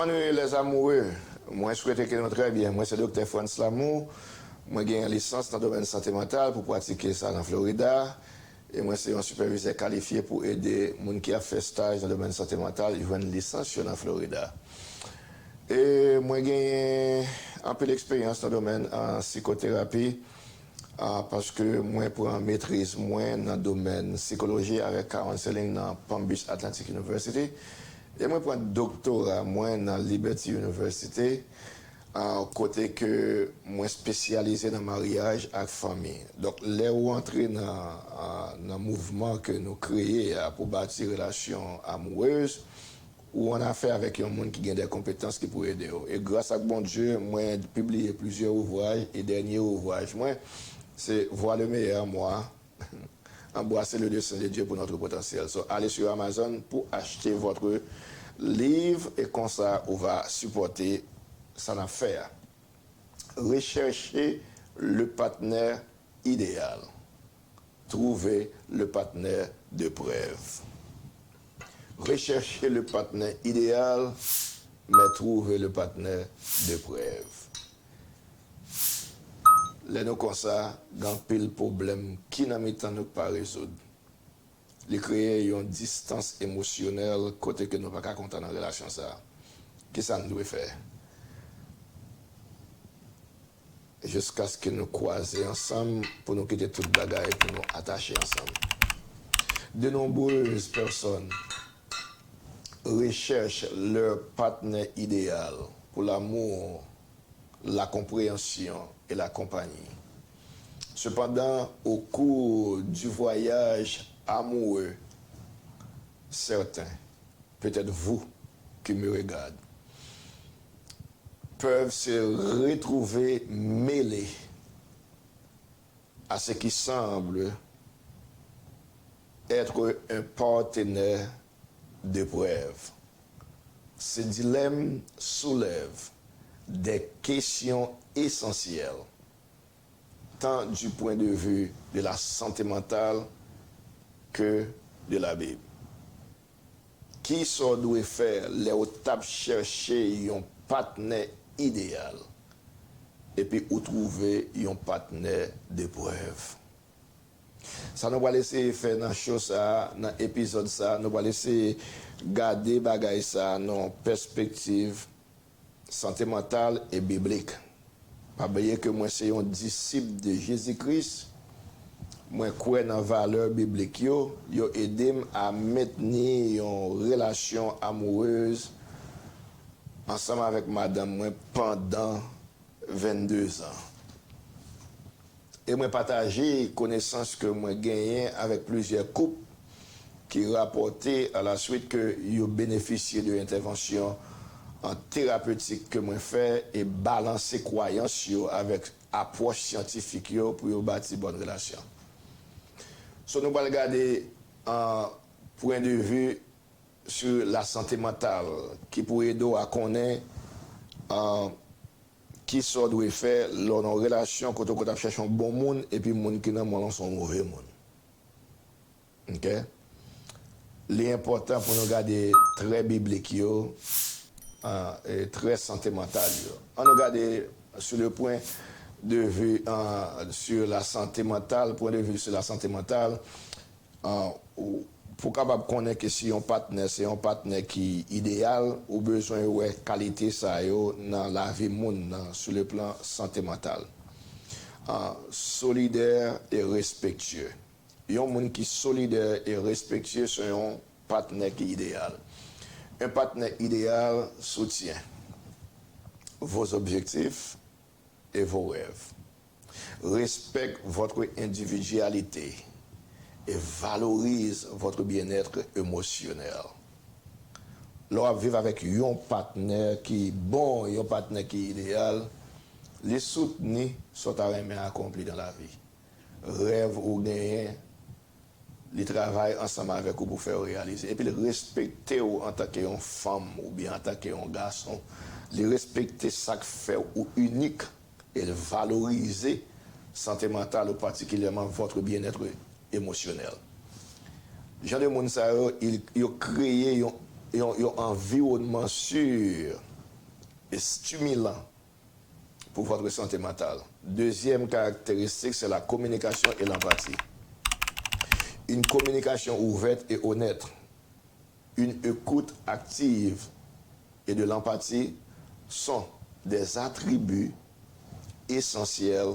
Comment nous, les amoureux, moi, je souhaite que nous très bien. Moi, c'est Dr. Franz Lamour. Moi, j'ai une licence dans le domaine de santé mentale pour pratiquer ça en Florida. Et moi, c'est un superviseur qualifié pour aider les gens qui ont fait stage dans le domaine de santé mentale. Ils ont une licence en Florida. Et moi, j'ai un peu d'expérience dans le domaine de psychothérapie. Parce que moi, pour en maîtrise, moi, dans le domaine de psychologie avec counseling dans Palm Beach Atlantic University. Et moi, pour un doctorat, moi, dans Liberty University, côté que moi spécialisé dans le mariage avec famille. Donc, là où entrer dans le mouvement que nous créons pour bâtir une relation amoureuse, où on a fait avec un monde qui a des compétences qui pourraient aider. Et grâce à bon Dieu, moi, j'ai publié plusieurs ouvrages et dernier ouvrage, moi, c'est Voir le meilleur moi, embrasser le dessein de Dieu pour notre potentiel. So, allez sur Amazon pour acheter votre livre et comme ça, on va supporter son affaire. Recherchez le partenaire idéal. Trouvez le partenaire de preuve. Recherchez le partenaire idéal, mais trouvez le partenaire de preuve. Là, nous comme ça, dans pile problème qui n'a mis temps nous pas résoudre. Les créer une distance émotionnelle côté que nous pas qu'à compter dans la relation ça. Qu'est-ce que ça nous doit faire? Jusqu'à ce que nous croisions ensemble pour nous quitter toute bagarre et pour nous attacher ensemble. De nombreuses personnes recherchent leur partenaire idéal pour l'amour, la compréhension et la compagnie. Cependant, au cours du voyage amoureux, certains, peut-être vous qui me regardez, peuvent se retrouver mêlés à ce qui semble être un partenaire de preuve. Ce dilemme soulève des questions essentielles, tant du point de vue de la santé mentale que de la Bible. Qui ça doit faire les tape chercher un partenaire idéal et puis où trouver un partenaire de preuve. Ça nous va laisser faire dans chose ça, dans épisode ça, nous va laisser garder bagay ça dans perspective santé mentale et biblique. Pas oublier que moi c'est un disciple de Jésus-Christ. Moi crois dans valeur biblique yo aidé à maintenir une relation amoureuse ensemble avec madame moi pendant 22 ans. Et moi partager connaissance que moi gagné avec plusieurs couples qui rapportaient à la suite que yo bénéficié de l'intervention en thérapeutique que moi fait et balancer croyances avec approche scientifique pour bâtir bonne relation. So nous allons regarder un point de vue sur la santé mentale qui pourrait aider à connaître qui ça doit faire dans nos relations quand on cherche un bon monde et puis monde qui n'a sont mauvais monde. OK? L'important pour nous garder très biblique et très santé mentale. On regarde sur le point de vue sur la santé mentale, point de vue sur la santé mentale, pour capable connaître que si un partenaire c'est un partenaire qui est idéal ou besoin de qualité ça dans la vie monde sur le plan santé mentale. Solidaire et respectueux. Un monde qui est solidaire et respectueux c'est un partenaire qui est idéal. Un partenaire idéal soutient vos objectifs et vos rêves. Respecte votre individualité et valorise votre bien-être émotionnel. Lorsque vous vivez avec un partenaire qui est bon, un partenaire qui est idéal, les soutenir sont à accomplis dans la vie. Rêve ou gagner, les travail ensemble avec vous pour faire réaliser. Et puis, respecter en tant qu'une femme ou bien en tant qu'un garçon, les respecter ça qui fait ou unique et le valoriser santé mentale ou particulièrement votre bien-être émotionnel. Jean de Mounsao, il a créé un environnement sûr et stimulant pour votre santé mentale. Deuxième caractéristique, c'est la communication et l'empathie. Une communication ouverte et honnête, une écoute active et de l'empathie sont des attributs essentiels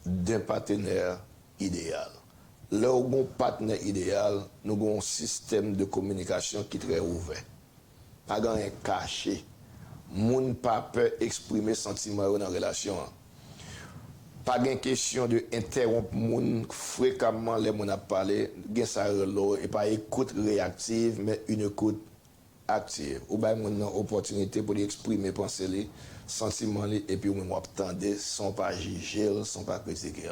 d'un partenaire idéal. Là où on partenaire idéal, nous avons un système de communication qui est très ouvert. Pas rien caché. Moun pas peur exprimer sentiment dans la relation. Pas de question de interrompre moun fréquemment les moun a parlé, gen ça et pas écoute réactive mais une écoute active. Ou bien moun une opportunité pour exprimer pensée li, sentiment li et puis moun attendre sans pas juger, sans pas critiquer.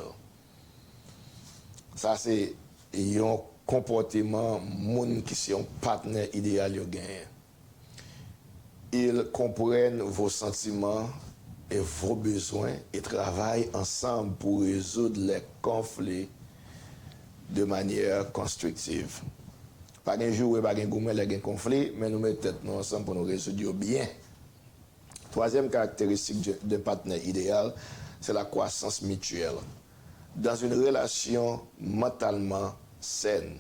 Ça c'est un comportement moun qui sont un partenaire idéal yo gagne. Ils comprennent vos sentiments et vos besoins et travaillent ensemble pour résoudre les conflits de manière constructive. Pas un jour, pas un gourmet, un conflit, mais nous mettons tête ensemble pour nous résoudre bien. Troisième caractéristique d'un partenaire idéal, c'est la croissance mutuelle. Dans une relation mentalement saine,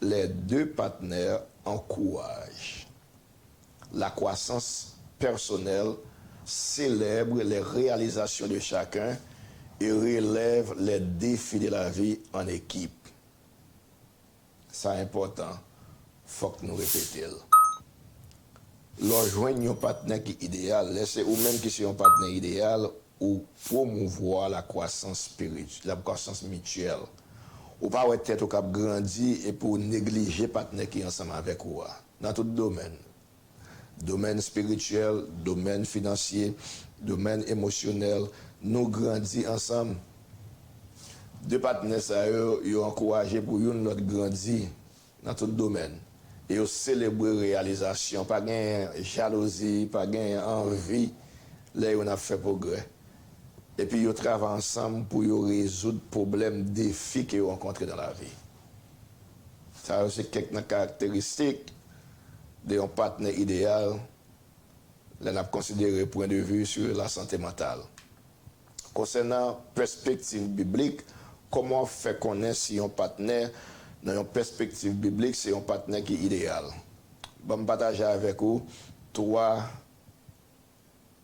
les deux partenaires encouragent la croissance personnelle, célèbre les réalisations de chacun et relève les défis de la vie en équipe. C'est important, il faut que nous répétions. Rejoindre un partenaire qui est idéal, laissez ou même qui sont un partenaire idéal ou promouvoir la croissance spirituelle, la croissance mutuelle. Ou pas être tête au cap grandi et pour négliger le partenaire qui est ensemble avec vous. Dans tout domaine. Domaine spirituel, domaine financier, domaine émotionnel, nous grandissons ensemble. Deux partenaires, ils ont encouragé pour nous grandir dans tout domaine. Et ils célébrer la réalisation, pas de jalousie, pas d'envie, là on a fait progrès. Et puis ils travaillent ensemble pour résoudre les problèmes, les défis qu'ils ont rencontrés dans la vie. Ça c'est quelques caractéristiques d'un partenaire idéal, là, on a considéré point de vue sur la santé mentale. Concernant perspective biblique, comment faire connaître si un partenaire, dans une perspective biblique, c'est un partenaire qui est idéal. Je vais partager avec vous 3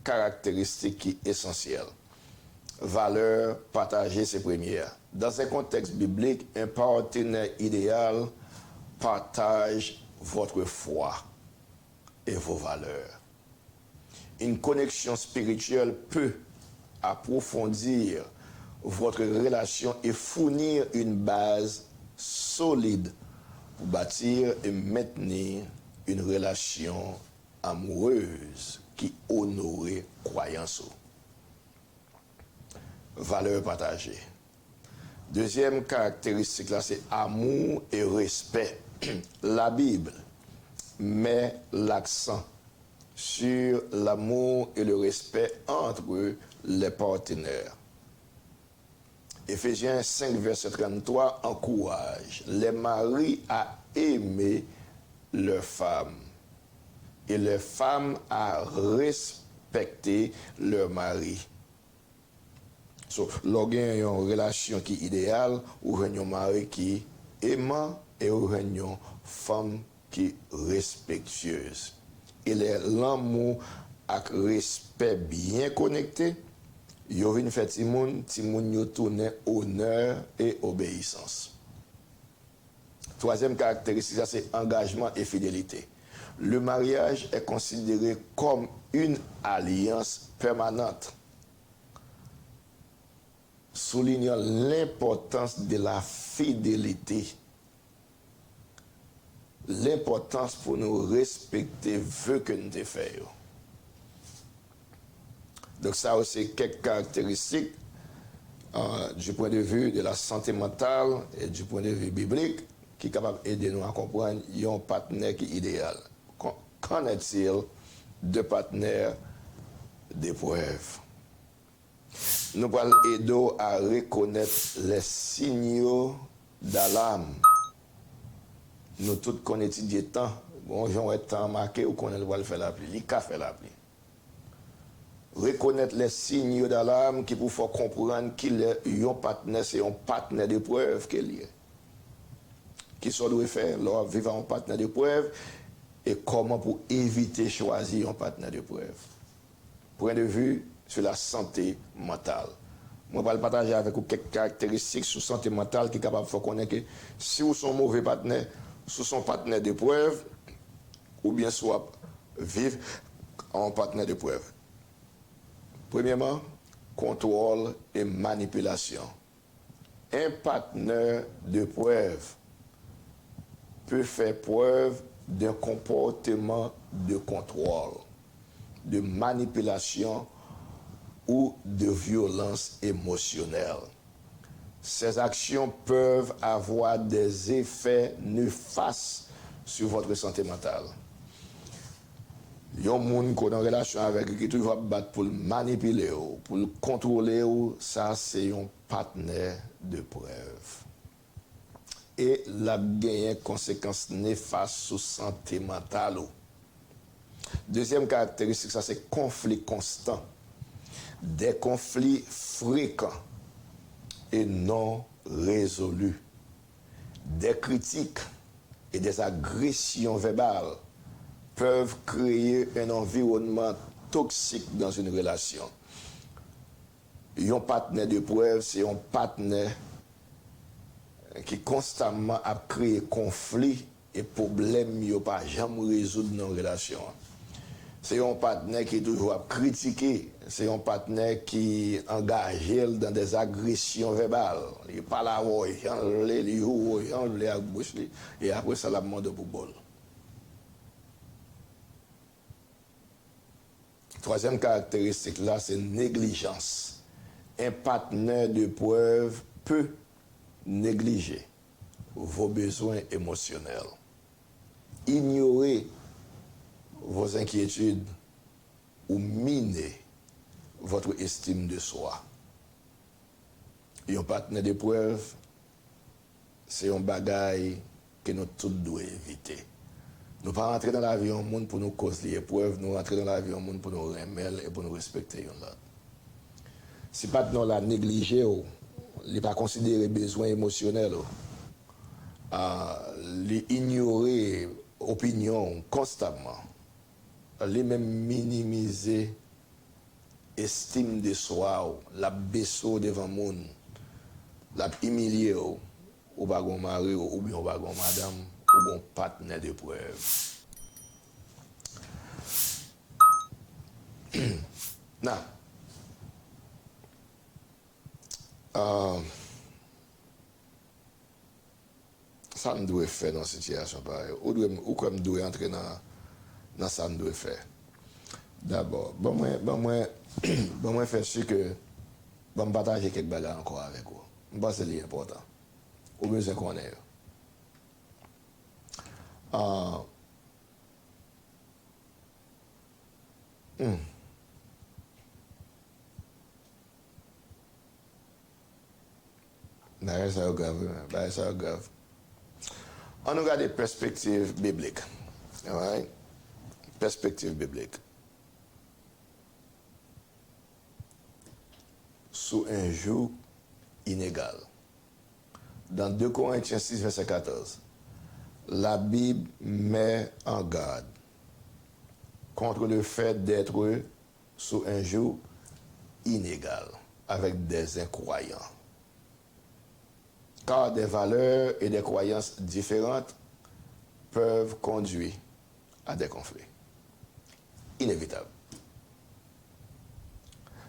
caractéristiques qui sont essentielles. Valeurs partagées, c'est première. Dans un contexte biblique, un partenaire idéal partage votre foi et vos valeurs. Une connexion spirituelle peut approfondir votre relation et fournir une base solide pour bâtir et maintenir une relation amoureuse qui honore croyance. Valeurs partagées. Deuxième caractéristique là, c'est amour et respect. La Bible met l'accent sur l'amour et le respect entre les partenaires. Éphésiens 5, verset 33 encourage les maris à aimer leurs femmes et les femmes à respecter leurs maris. Lorsqu'il y a une relation qui est idéale, ou un mari qui est aimant et une femme qui est respectueuse. Et l'amour avec respect bien connecté, il y a une fait Timoun tourne honneur et obéissance. Troisième caractéristique, c'est engagement et fidélité. Le mariage est considéré comme une alliance permanente, soulignant l'importance de la fidélité. L'importance pour nous respecter vœux que nous avons fait. Donc ça aussi quelques caractéristiques du point de vue de la santé mentale et du point de vue biblique qui est capable d'aider nous à comprendre un partenaire qui est idéal. Qu'en est-il de partenaires d'épreuve? Nous allons aider à reconnaître les signaux d'alarme. Nous tous connaissons des temps, bon, j'ai un temps marqué où on va faire la pluie, il a fait la pluie. reconnaître les signes d'alarme qui pour faire comprendre qu'il est un partenaire, c'est un partenaire de preuve qu'il est. Qui ça doit faire lors vivant un partenaire de preuve et comment pour éviter choisir un partenaire de preuve. Point de vue sur la santé mentale. Moi, je vais partager avec vous quelques caractéristiques sur la santé mentale qui est capable de faire connaître que si vous êtes un mauvais partenaire, si vous êtes un partenaire de preuve, ou bien soit vivre en partenaire de preuve. Premièrement, contrôle et manipulation. Un partenaire de preuve peut faire preuve d'un comportement de contrôle, de manipulation ou de violence émotionnelle. Ces actions peuvent avoir des effets néfastes sur votre santé mentale. Il y a des gens qui ont une relation avec qui toujours battre pour le manipuler, pour le contrôler, ça c'est un partenaire de preuve. Et la gagne conséquences néfastes sur la santé mentale. Deuxième caractéristique, ça c'est conflit constant. Des conflits fréquents et non résolus. Des critiques et des agressions verbales peuvent créer un environnement toxique dans une relation. Un partenaire de preuve, c'est un partenaire qui constamment a créé conflits et problèmes qui ne pas jamais résoudre dans une relation. C'est un partenaire qui est toujours à critiquer. C'est un partenaire qui est engagé dans des agressions verbales. Il parle à vous, il enlève à bouche, et après ça, la demande pour bol. Troisième caractéristique là, c'est négligence. Un partenaire de preuve peut négliger vos besoins émotionnels, ignorer vos inquiétudes ou miner votre estime de soi. Et un partenaire de preuve, c'est un bagage que nous tous devons éviter. Nous ne pas rentrer dans la vie du monde pour nous causer les épreuves, nous rentrer dans la vie du monde pour nous remettre et pour nous respecter l'autre. Si partenaire l'a négligé, il n'est pas considéré besoin émotionnel, ignorer opinion constamment, les même minimiser estime de soi, la baisser devant le monde, la humilier, ou pas un mari, ou bien pas madame, ou un partenaire de preuve. Now, ça me doit faire dans cette situation pareille. Ou comme doit entrer dans ça me doit faire. D'abord, moi faire sûr que je partager quelques bagages encore avec vous. Je pense que c'est important. Ou besoin qu'on ait. Ça grave. On regarde des perspectives bibliques. Right? Perspective biblique. Sous un joug inégal. Dans 2 Corinthiens 6, verset 14, la Bible met en garde contre le fait d'être sous un joug inégal avec des incroyants. Car des valeurs et des croyances différentes peuvent conduire à des conflits. Inévitable.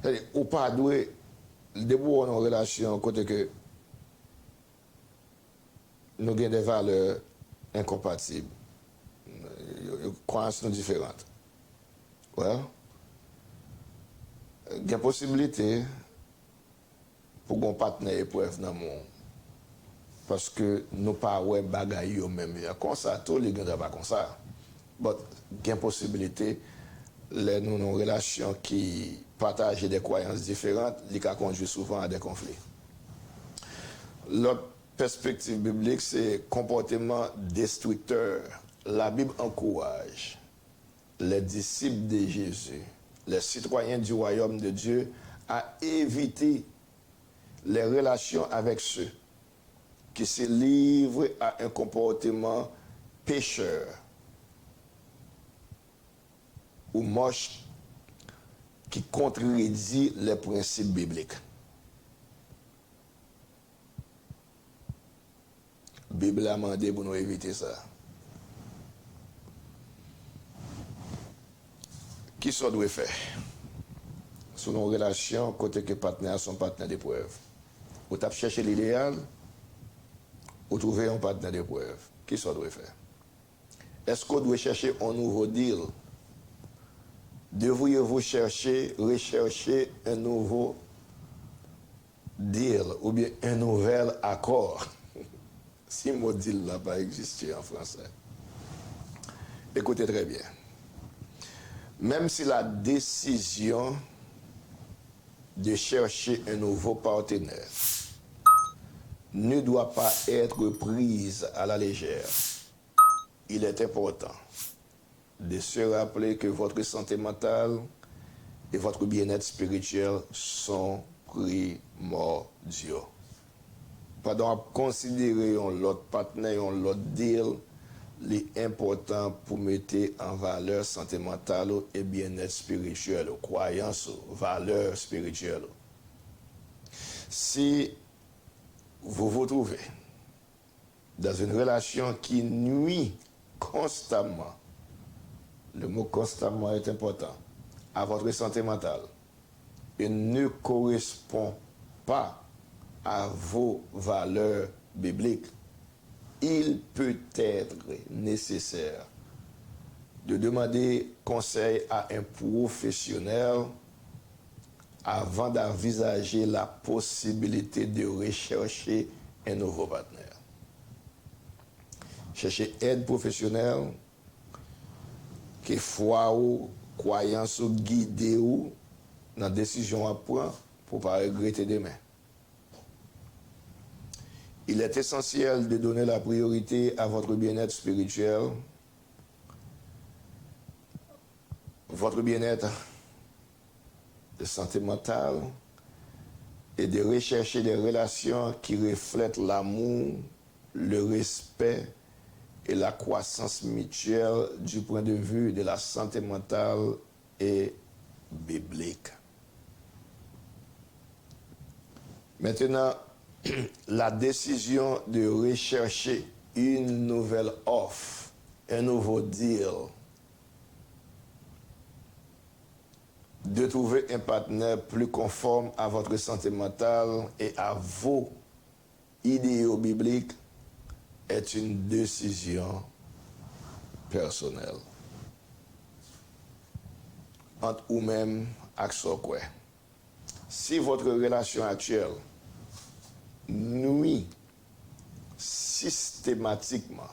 C'est-à-dire, ou pas doué, debout en relation, côté que nous avons des valeurs incompatibles, croyances différentes. Ouais. Il y a possibilité pour qu'on partenaire épreuve dans le monde. Parce que nous pas ouais bagaille au même comme ça tous les gens pas comme ça mais il y a possibilité les nous nos relations qui partagent des croyances différentes qui conduit souvent à des conflits. L'autre perspective biblique c'est comportement destructeur. La Bible encourage les disciples de Jésus les citoyens du royaume de Dieu à éviter les relations avec ceux qui se livrent à un comportement pécheur ou moche qui contredit les principes bibliques. La Bible a demandé pour nous éviter ça. Qui ça doit faire? Sur nos relations, côté que partenaire sont partenaires d'épreuve. Ou tu cherché l'idéal, ou trouver un partenaire d'épreuve. Qui ça doit faire? Est-ce qu'on doit chercher un nouveau deal? Devriez-vous rechercher un nouveau deal ou bien un nouvel accord? Si le mot deal n'a pas existé en français. Écoutez très bien. Même si la décision de chercher un nouveau partenaire ne doit pas être prise à la légère, il est important de se rappeler que votre santé mentale et votre bien-être spirituel sont primordiaux. Pendant considérer l'autre partenaire, l'autre deal, l'important pour mettre en valeur santé mentale et bien-être spirituel, croyance, valeur spirituelle. Si vous vous trouvez dans une relation qui nuit constamment, le mot constamment est important, à votre santé mentale et ne correspond pas à vos valeurs bibliques, il peut être nécessaire de demander conseil à un professionnel avant d'envisager la possibilité de rechercher un nouveau partenaire. Chercher aide professionnelle, que foi ou croyance ou guider ou dans la décision à prendre pour ne pas regretter demain. Il est essentiel de donner la priorité à votre bien-être spirituel, votre bien-être de santé mentale et de rechercher des relations qui reflètent l'amour, le respect et la croissance mutuelle du point de vue de la santé mentale et biblique. Maintenant, la décision de rechercher une nouvelle offre, un nouveau deal, de trouver un partenaire plus conforme à votre santé mentale et à vos idéaux bibliques est une décision personnelle. Entre vous-même et quoi. Si votre relation actuelle nuit systématiquement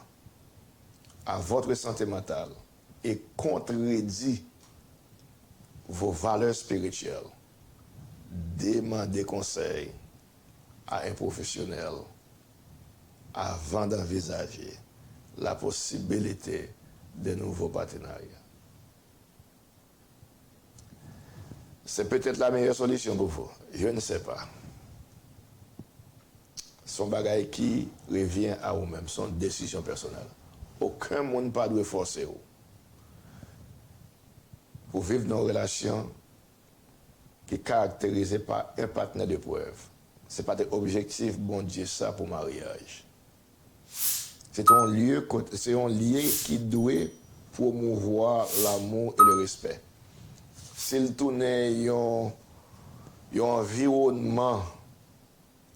à votre santé mentale et contredit vos valeurs spirituelles, demandez conseil à un professionnel avant d'envisager la possibilité de nouveaux partenariats. C'est peut-être la meilleure solution pour vous, je ne sais pas. Son bagage qui revient à vous-même, son décision personnelle. Aucun monde pas doit forcer vous. Pour vivre dans une relation qui est caractérisée par un partenaire de preuve. Ce n'est pas un objectif, bon Dieu, ça pour mariage. C'est un lieu qui doit promouvoir l'amour et le respect. S'il tourne un environnement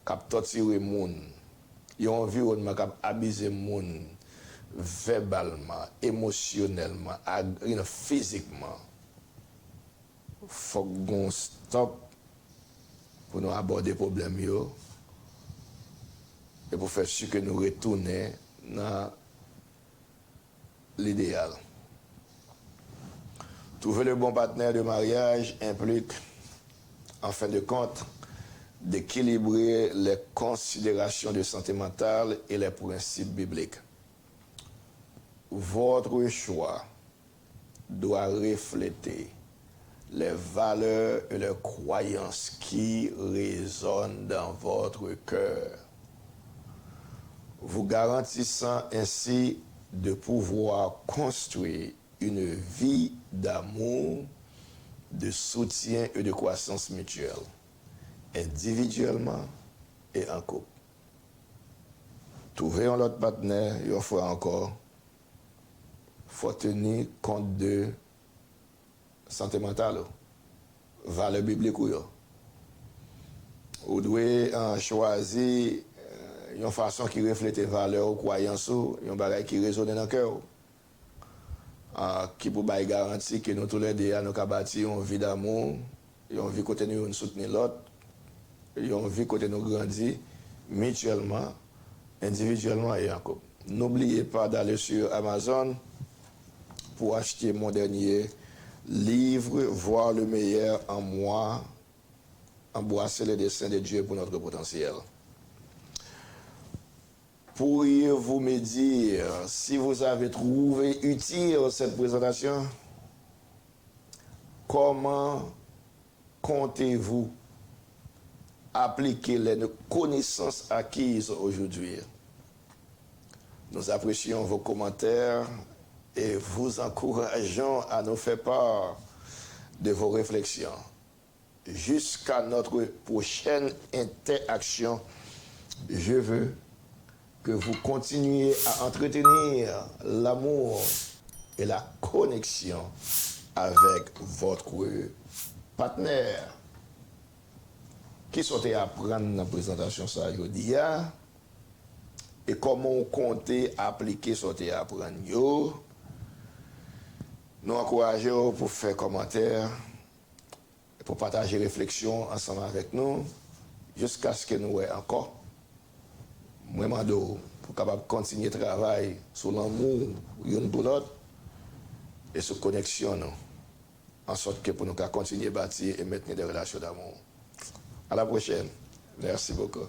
qui a torturé les gens, un environnement qui a abusé les gens verbalement, émotionnellement, physiquement, il faut qu'on stop pour nous aborder les problèmes et pour faire sûr que nous retournions dans l'idéal. Trouver le bon partenaire de mariage implique, en fin de compte, d'équilibrer les considérations de santé mentale et les principes bibliques. Votre choix doit refléter les valeurs et les croyances qui résonnent dans votre cœur, vous garantissant ainsi de pouvoir construire une vie d'amour, de soutien et de croissance mutuelle, individuellement et en couple. Trouvez un autre partenaire, une fois encore, il faut tenir compte de santé mentale, valeur biblique. Vous devez choisir une façon qui reflète les valeurs, croyances, une bagage qui résonne dans le cœur. Qui peut garantir que nous tous les deux nous bâtir une vie d'amour, une vie côté nous soutenir l'autre, une vie côté nous grandir mutuellement, individuellement et en couple. N'oubliez pas d'aller sur Amazon pour acheter mon dernier livre, Voir le meilleur en moi, embrasser les desseins de Dieu pour notre potentiel. Pourriez-vous me dire si vous avez trouvé utile cette présentation? Comment comptez-vous appliquer les connaissances acquises aujourd'hui? Nous apprécions vos commentaires et vous encourageons à nous faire part de vos réflexions. Jusqu'à notre prochaine interaction, je veux que vous continuiez à entretenir l'amour et la connexion avec votre partenaire. Qui sont à apprendre dans la présentation ça aujourd'hui et comment on compte appliquer ce que à apprendre. Nous encourageons pour faire commentaires, pour partager réflexions ensemble avec nous jusqu'à ce que nous ayons encore vraiment pour capable continuer le travail sur l'amour l'une pour l'autre et sur la connexion, en sorte que pour nous continuer à bâtir et maintenir des relations d'amour. À la prochaine. Merci beaucoup.